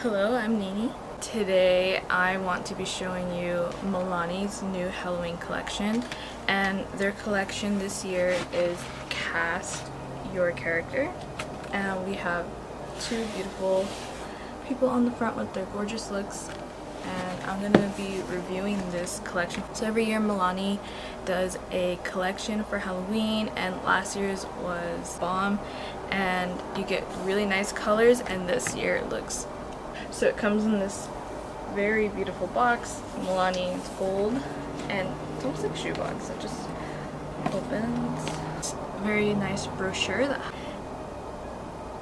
Hello, I'm Nini. Today I want to be showing you Milani's new Halloween collection, and their collection this year is Cast Your Character, and we have two beautiful people on the front with their gorgeous looks, and I'm going to be reviewing this collection. So every year Milani does a collection for Halloween, and last year's was bomb, and you get really nice colors, and this year it looks so it comes in this very beautiful box. Milani's gold, and it's almost like a shoebox. It just opens. It's a very nice brochure.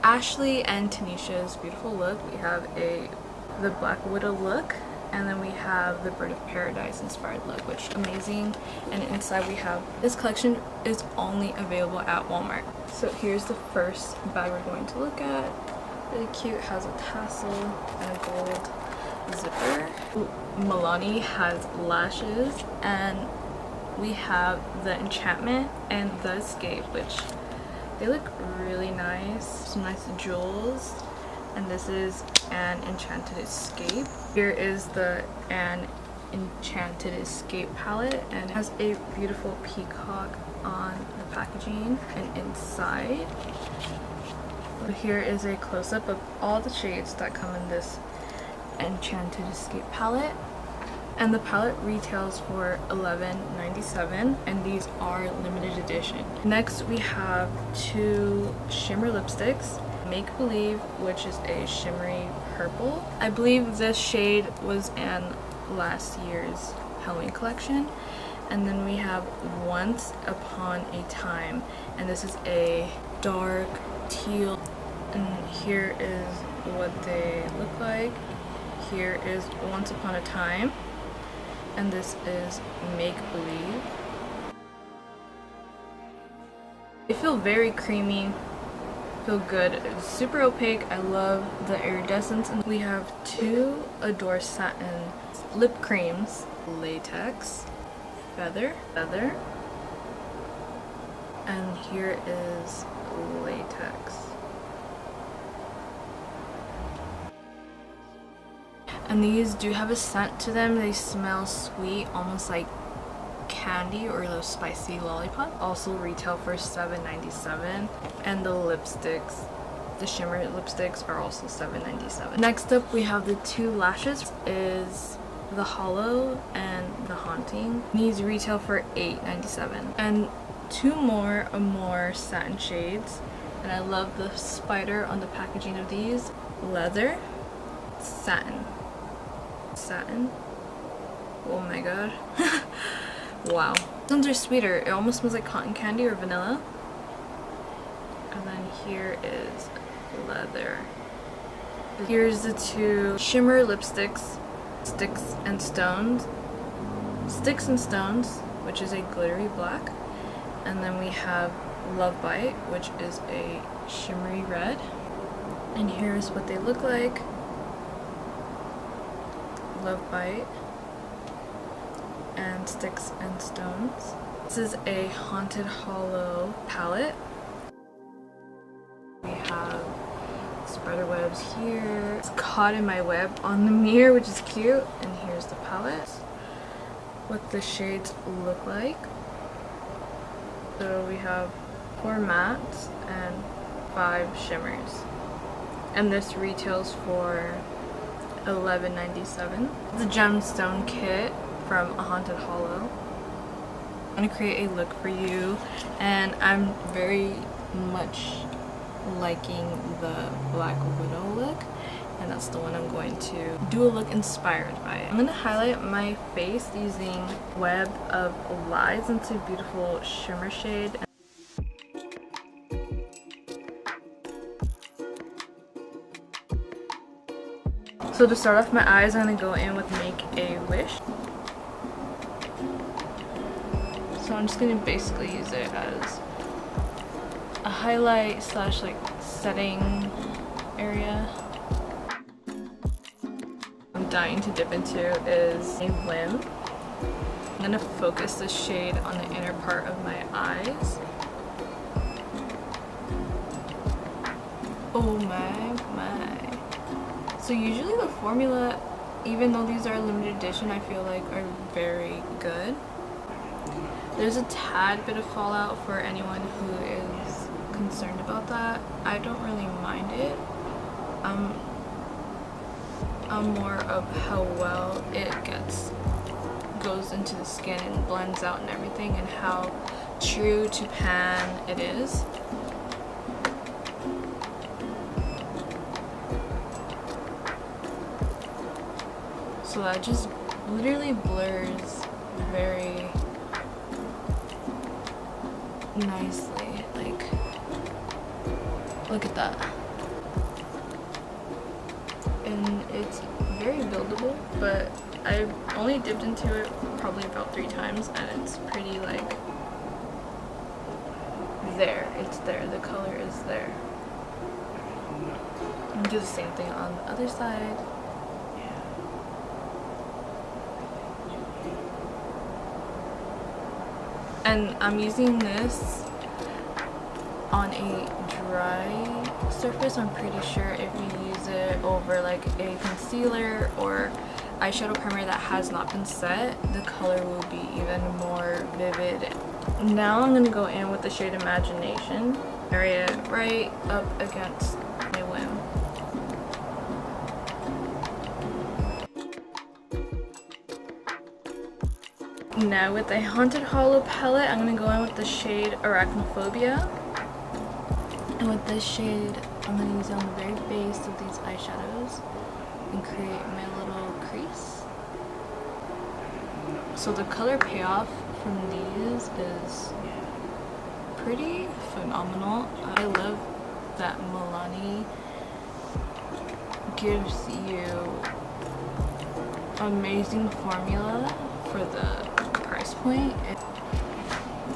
Ashley and Tanisha's beautiful look. We have the Black Widow look, and then we have the Bird of Paradise inspired look, which is amazing. And inside we have, this collection is only available at Walmart. So here's the first bag we're going to look at. Really cute, has a tassel and a gold zipper. Milani has lashes, and we have the Enchantment and the Escape, which they look really nice. Some nice jewels, and this is an Enchanted Escape. Here is the Enchanted Escape palette, and it has a beautiful peacock on the packaging and inside. Here is a close-up of all the shades that come in this Enchanted Escape palette, and the palette retails for $11.97, and these are limited edition. Next we have two shimmer lipsticks, Make Believe, which is a shimmery purple. I believe this shade was in last year's Halloween collection. And then we have Once Upon a Time, and this is a dark teal, and here is what they look like. Here is Once Upon a Time, and this is Make Believe. They feel very creamy, feel good. It's super opaque. I love the iridescence. And we have two Adore Satin lip creams, Latex, Feather, and here is Latex. And these do have a scent to them. They smell sweet, almost like candy or those spicy lollipops. Also retail for $7.97, and the lipsticks, the shimmer lipsticks, are also $7.97. Next up we have the two lashes, is the Hollow and the Haunting. These retail for $8.97, and two more satin shades, and I love the spider on the packaging of these. Leather, satin. Oh my god. Wow. These ones are sweeter. It almost smells like cotton candy or vanilla. And then here is leather. Here's the two shimmer lipsticks, Sticks and Stones, which is a glittery black. And then we have Love Bite, which is a shimmery red. And here's what they look like. Love Bite and Sticks and Stones. This is a Haunted Hollow palette. We have spider webs here. It's caught in my web on the mirror, which is cute. And here's the palette, what the shades look like. So we have 4 mattes and 5 shimmers, and this retails for $11.97. The gemstone kit from A Haunted Hollow. I'm going to create a look for you, and I'm very much liking the Black Widow look, and that's the one I'm going to do a look inspired by it. I'm going to highlight my face using Web of Lies into beautiful shimmer shade. So to start off my eyes, I'm going to go in with Make a Wish. So I'm just going to basically use it as a highlight slash like setting area. I'm dying to dip into is a Whim. I'm going to focus the shade on the inner part of my eyes. Oh my. So usually the formula, even though these are limited edition, I feel like are very good. There's a tad bit of fallout for anyone who is concerned about that. I don't really mind it. I'm more of how well it goes into the skin and blends out and everything, and how true to pan it is. So that just literally blurs very nicely. Like, look at that. And it's very buildable, but I've only dipped into it probably about 3 times, and it's pretty like there. It's there. The color is there. And do the same thing on the other side. And I'm using this on a dry surface. I'm pretty sure if you use it over like a concealer or eyeshadow primer that has not been set, the color will be even more vivid. Now I'm going to go in with the shade Imagination. Area right up against my whim. Now with the Haunted Hollow palette, I'm going to go in with the shade Arachnophobia. And with this shade, I'm going to use it on the very base of these eyeshadows and create my little crease. So the color payoff from these is pretty phenomenal. I love that Milani gives you amazing formula for the price point.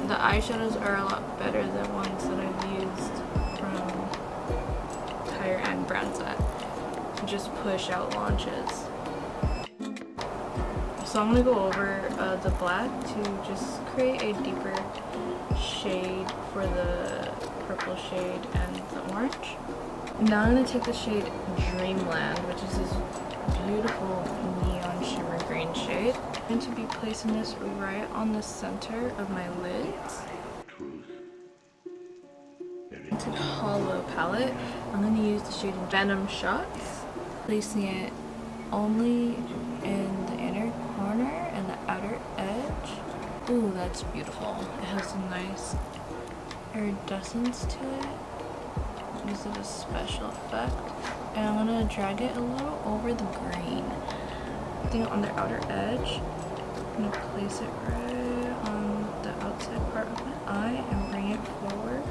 The eyeshadows are a lot better than ones that I've used from higher end brands that just push out launches. So I'm going to go over the black to just create a deeper shade for the purple shade and the orange. Now I'm going to take the shade Dreamland, which is this beautiful neon shimmer green shade. I'm going to be placing this right on the center of my lids. It's a hollow palette. I'm going to use the shade Venom Shots, placing it only in the inner corner and the outer edge. Ooh, that's beautiful. It has a nice iridescence to it. Use it as a special effect. And I'm going to drag it a little over the green. Putting it on the outer edge. I'm going to place it right on the outside part of my eye and bring it forward.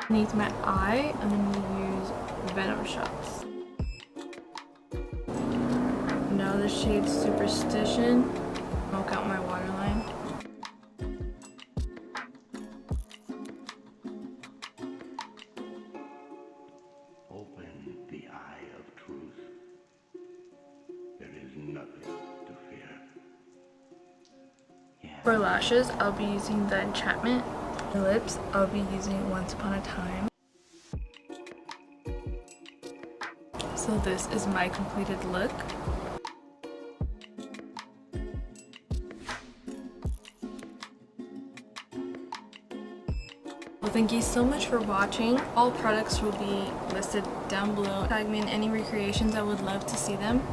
Underneath my eye, I'm going to use Venom Shots. Now the shade Superstition. Smoke out my waterline. Open the eye of truth. There is nothing to fear. Yeah. For lashes, I'll be using the Enchantment. The lips, I'll be using Once Upon a Time. So this is my completed look. Well, thank you so much for watching. All products will be listed down below. Tag me in any recreations. I would love to see them.